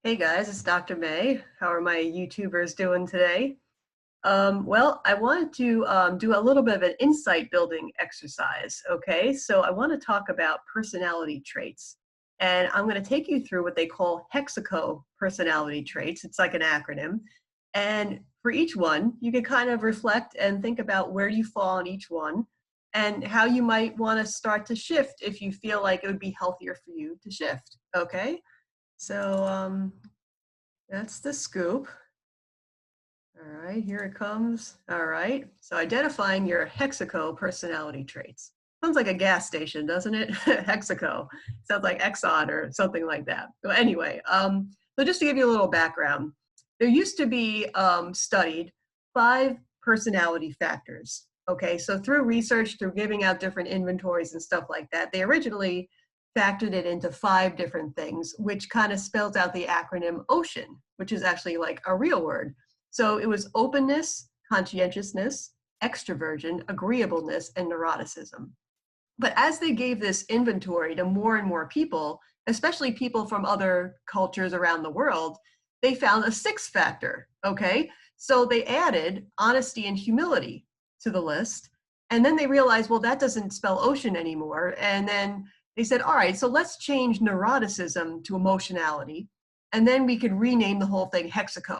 Hey guys, it's Dr. May. How are my YouTubers doing today? Well, I wanted to do a little bit of an insight building exercise, okay? So I want to talk about personality traits. And I'm going to take you through what they call HEXACO personality traits. It's like an acronym. And for each one, you can kind of reflect and think about where you fall on each one and how you might want to start to shift if you feel like it would be healthier for you to shift, okay? So that's the scoop. All right, here it comes. All right, so identifying your Hexaco personality traits. Sounds like a gas station, doesn't it? Hexaco. Sounds like Exxon or something like that. But anyway, so just to give you a little background, there used to be studied 5 personality factors. Okay, so through research, through giving out different inventories and stuff like that, they originally factored it into 5 different things, which kind of spells out the acronym OCEAN, which is actually like a real word. So it was openness, conscientiousness, extraversion, agreeableness, and neuroticism. But as they gave this inventory to more and more people, especially people from other cultures around the world, they found a 6th factor, okay? So they added honesty and humility to the list. And then they realized, well, that doesn't spell ocean anymore. And then they said, all right, so let's change neuroticism to emotionality. And then we could rename the whole thing Hexaco.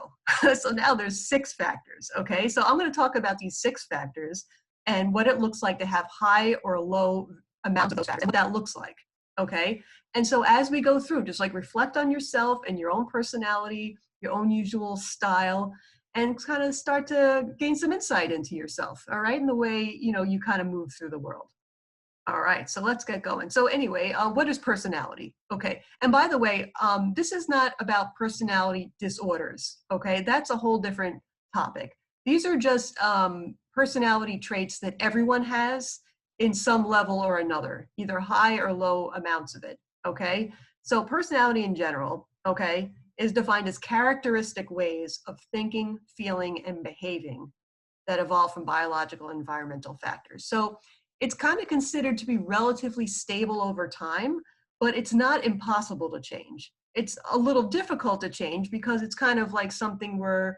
So now there's 6 factors, okay? So I'm gonna talk about these 6 factors and what it looks like to have high or low amounts of those factors and what that looks like, okay? And so as we go through, just like reflect on yourself and your own personality, your own usual style, and kind of start to gain some insight into yourself, all right? And the way, you kind of move through the world. All right, so let's get going. So anyway, what is personality? Okay, and by the way, this is not about personality disorders, okay? That's a whole different topic. These are just personality traits that everyone has in some level or another, either high or low amounts of it, okay? So personality in general, okay, is defined as characteristic ways of thinking, feeling, and behaving that evolve from biological and environmental factors. So it's kind of considered to be relatively stable over time, but it's not impossible to change. It's a little difficult to change because it's kind of like something we're,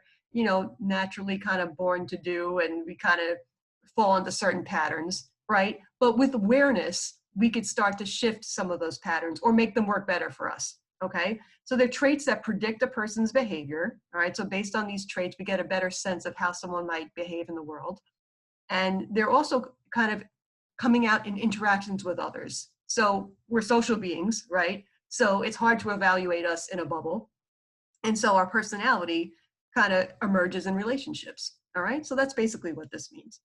naturally kind of born to do, and we kind of fall into certain patterns, right? But with awareness, we could start to shift some of those patterns or make them work better for us, okay? So they're traits that predict a person's behavior, all right? So based on these traits, we get a better sense of how someone might behave in the world. And they're also kind of coming out in interactions with others. So we're social beings, right? So it's hard to evaluate us in a bubble. And so our personality kind of emerges in relationships, all right? So that's basically what this means.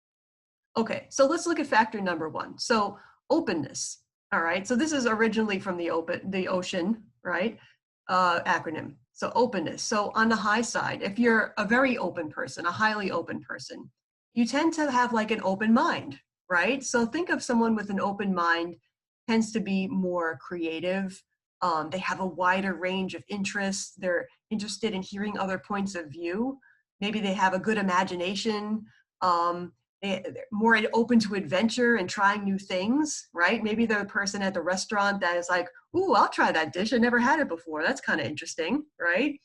Okay, so let's look at factor number 1. So openness, all right? So this is originally from the OCEAN, right? Acronym. So openness. So on the high side, if you're a very open person, a highly open person, you tend to have like an open mind, right? So think of someone with an open mind tends to be more creative. They have a wider range of interests. They're interested in hearing other points of view. Maybe they have a good imagination. They're more open to adventure and trying new things, right? Maybe they're the person at the restaurant that is like, ooh, I'll try that dish. I never had it before. That's kind of interesting, right?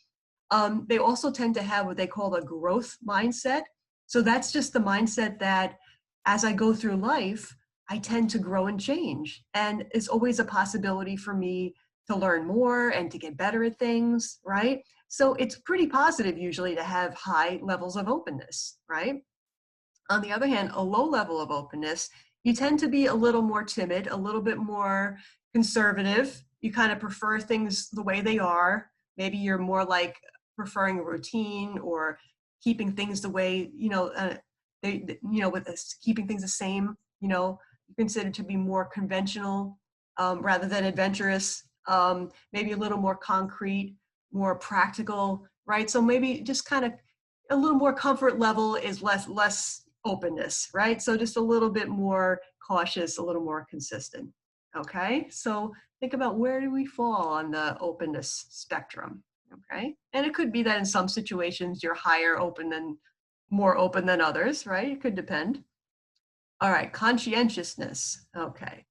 They also tend to have what they call a growth mindset. So that's just the mindset that as I go through life, I tend to grow and change. And it's always a possibility for me to learn more and to get better at things, right? So it's pretty positive usually to have high levels of openness, right? On the other hand, a low level of openness, you tend to be a little more timid, a little bit more conservative. You kind of prefer things the way they are. Maybe you're more like preferring a routine or keeping things the way, with this, keeping things the same, you consider to be more conventional rather than adventurous, maybe a little more concrete, more practical, right? So maybe just kind of a little more comfort level is less openness, right? So just a little bit more cautious, a little more consistent. Okay, so think about where do we fall on the openness spectrum, okay? And it could be that in some situations you're more open than others, right? It could depend. All right, conscientiousness, okay.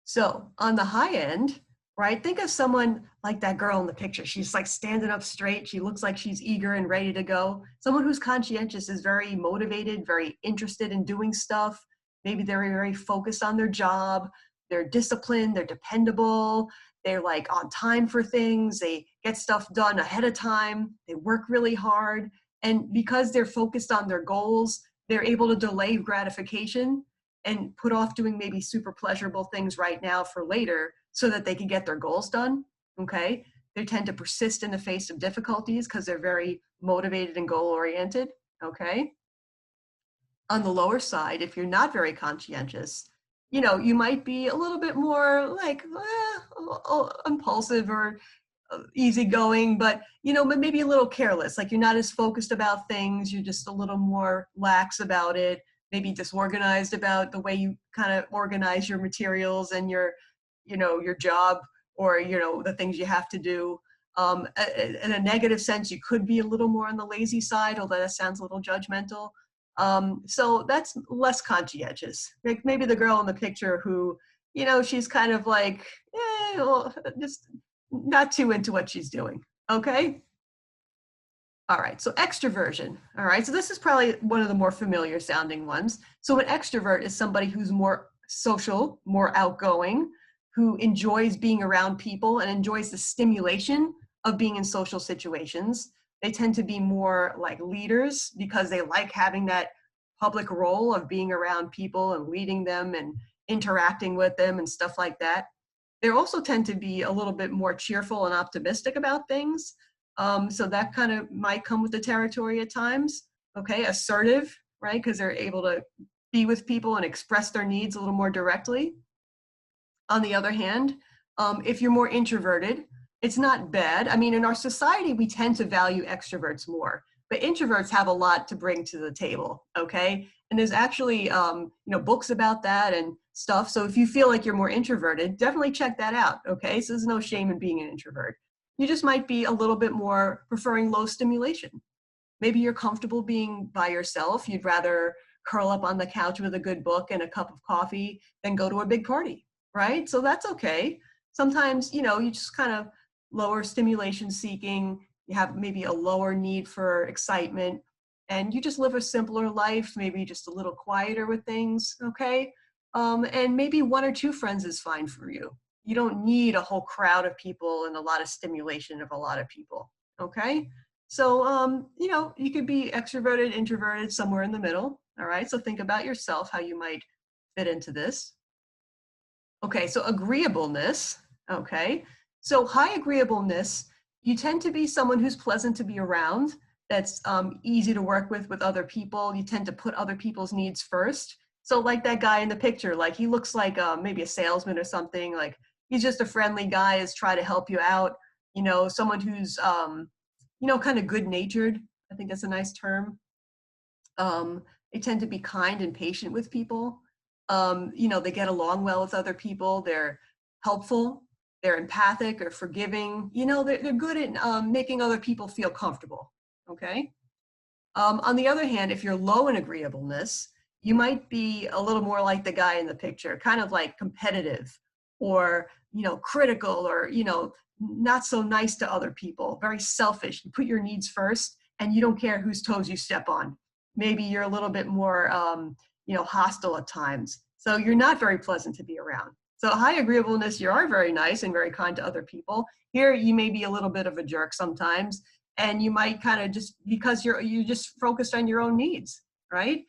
So on the high end, right, think of someone like that girl in the picture. She's like standing up straight. She looks like she's eager and ready to go. Someone who's conscientious is very motivated, very interested in doing stuff. Maybe they're very focused on their job. They're disciplined, they're dependable. They're like on time for things. They get stuff done ahead of time. They work really hard. And because they're focused on their goals, they're able to delay gratification and put off doing maybe super pleasurable things right now for later so that they can get their goals done. Okay. They tend to persist in the face of difficulties because they're very motivated and goal oriented. Okay. On the lower side, if you're not very conscientious, you know, you might be a little bit more like impulsive or easygoing, but you know, but maybe a little careless. Like you're not as focused about things. You're just a little more lax about it. Maybe disorganized about the way you kind of organize your materials and your, you know, your job or you know the things you have to do. In a negative sense, you could be a little more on the lazy side, although that sounds a little judgmental. So that's less conscientious. Like maybe the girl in the picture who, you know, she's kind of like, well, just not too into what she's doing. Okay. All right. So extroversion. All right. So this is probably one of the more familiar sounding ones. So an extrovert is somebody who's more social, more outgoing, who enjoys being around people and enjoys the stimulation of being in social situations. They tend to be more like leaders because they like having that public role of being around people and leading them and interacting with them and stuff like that. They also tend to be a little bit more cheerful and optimistic about things. So that kind of might come with the territory at times. Okay, assertive, right? Because they're able to be with people and express their needs a little more directly. On the other hand, if you're more introverted, it's not bad. I mean, in our society, we tend to value extroverts more, but introverts have a lot to bring to the table, okay? And there's actually, you know, books about that and stuff. So if you feel like you're more introverted, definitely check that out, okay? So there's no shame in being an introvert. You just might be a little bit more preferring low stimulation. Maybe you're comfortable being by yourself. You'd rather curl up on the couch with a good book and a cup of coffee than go to a big party, right? So that's okay. Sometimes, you know, you just kind of lower stimulation seeking, you have maybe a lower need for excitement, and you just live a simpler life, maybe just a little quieter with things, okay? And maybe one or two friends is fine for you. You don't need a whole crowd of people and a lot of stimulation of a lot of people, okay? So, you know, you could be extroverted, introverted, somewhere in the middle, all right? So think about yourself, how you might fit into this. Okay, so agreeableness, okay? So high agreeableness, you tend to be someone who's pleasant to be around, that's easy to work with other people. You tend to put other people's needs first. So like that guy in the picture, like he looks like maybe a salesman or something, like he's just a friendly guy, is trying to help you out, you know, someone who's, you know, kind of good-natured. I think that's a nice term. They tend to be kind and patient with people. You know, they get along well with other people. They're helpful. They're empathic or forgiving. You know, they're good at making other people feel comfortable. Okay. On the other hand, if you're low in agreeableness, you might be a little more like the guy in the picture, kind of like competitive or, you know, critical or, you know, not so nice to other people, very selfish. You put your needs first and you don't care whose toes you step on. Maybe you're a little bit more, you know, hostile at times. So you're not very pleasant to be around. So high agreeableness, you are very nice and very kind to other people. Here, you may be a little bit of a jerk sometimes, and you might kind of just, because you just focused on your own needs, right?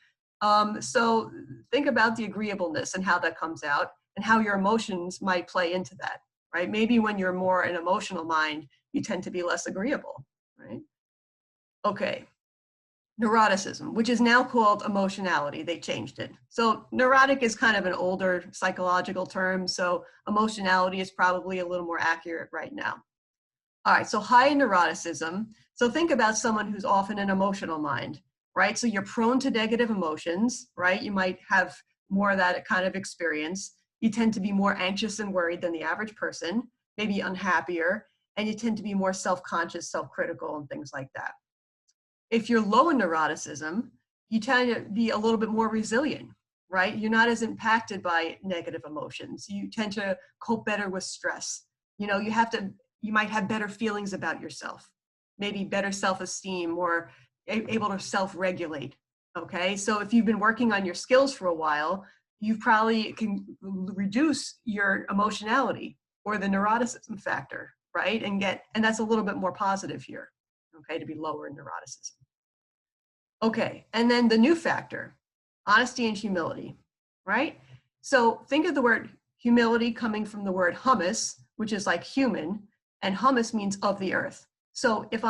So think about the agreeableness and how that comes out and how your emotions might play into that, right? Maybe when you're more an emotional mind, you tend to be less agreeable, right? Okay. Neuroticism, which is now called emotionality. They changed it. So neurotic is kind of an older psychological term. So emotionality is probably a little more accurate right now. All right, so high in neuroticism. So think about someone who's often an emotional mind, right? So you're prone to negative emotions, right? You might have more of that kind of experience. You tend to be more anxious and worried than the average person, maybe unhappier, and you tend to be more self-conscious, self-critical, and things like that. If you're low in neuroticism, you tend to be a little bit more resilient, right? You're not as impacted by negative emotions. You tend to cope better with stress. You know, you have to you might have better feelings about yourself, maybe better self-esteem, or able to self-regulate. Okay, so if you've been working on your skills for a while, you probably can reduce your emotionality or the neuroticism factor, right? And that's a little bit more positive here, okay, to be lower in neuroticism. Okay, and then the new factor, honesty and humility, right? So think of the word humility coming from the word humus, which is like human, and humus means of the earth. So if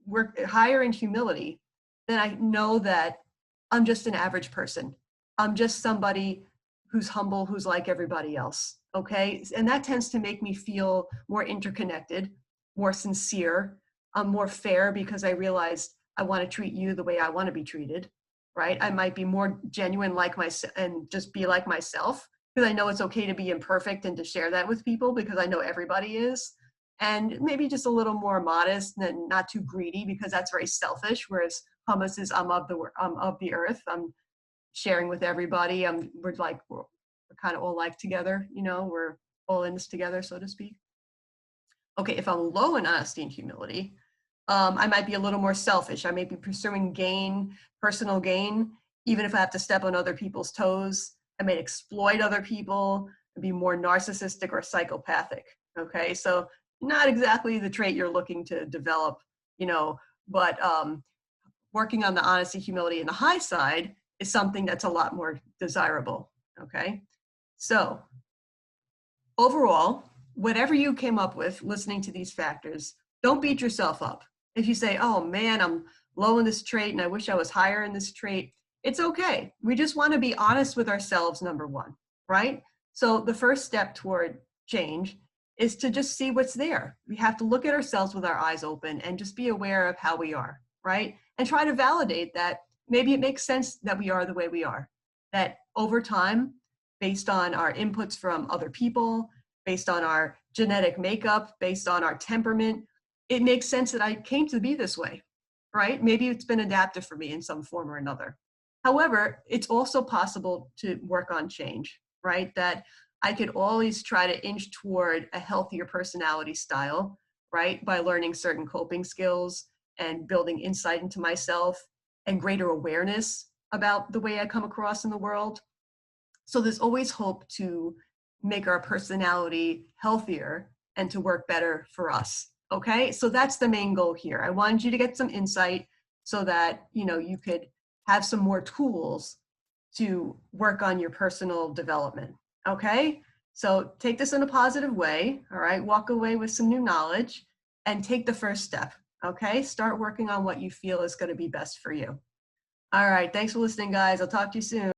we're higher in humility, then I know that I'm just an average person. I'm just somebody who's humble, who's like everybody else, okay? And that tends to make me feel more interconnected, more sincere, more fair, because I realized I want to treat you the way I want to be treated, right? I might be more genuine like myself and just be like myself, because I know it's okay to be imperfect and to share that with people, because I know everybody is. And maybe just a little more modest and not too greedy, because that's very selfish. Whereas hummus is I'm of the earth. I'm sharing with everybody. We're kind of all like together, you know, we're all in this together, so to speak. Okay, if I'm low in honesty and humility, I might be a little more selfish. I may be pursuing personal gain, even if I have to step on other people's toes. I may exploit other people and be more narcissistic or psychopathic. Okay, so not exactly the trait you're looking to develop, you know, but working on the honesty, humility, and the high side is something that's a lot more desirable. Okay, so overall, whatever you came up with listening to these factors, don't beat yourself up. If you say, oh man, I'm low in this trait and I wish I was higher in this trait, it's okay. We just want to be honest with ourselves, number one, right? So the first step toward change is to just see what's there. We have to look at ourselves with our eyes open and just be aware of how we are, right? And try to validate that maybe it makes sense that we are the way we are, that over time, based on our inputs from other people, based on our genetic makeup, based on our temperament, it makes sense that I came to be this way, right? Maybe it's been adaptive for me in some form or another. However, it's also possible to work on change, right? That I could always try to inch toward a healthier personality style, right? By learning certain coping skills and building insight into myself and greater awareness about the way I come across in the world. So there's always hope to make our personality healthier and to work better for us. Okay, so that's the main goal here. I wanted you to get some insight so that you could have some more tools to work on your personal development. Okay, so take this in a positive way. All right, walk away with some new knowledge and take the first step. Okay, start working on what you feel is going to be best for you. All right, thanks for listening, guys. I'll talk to you soon.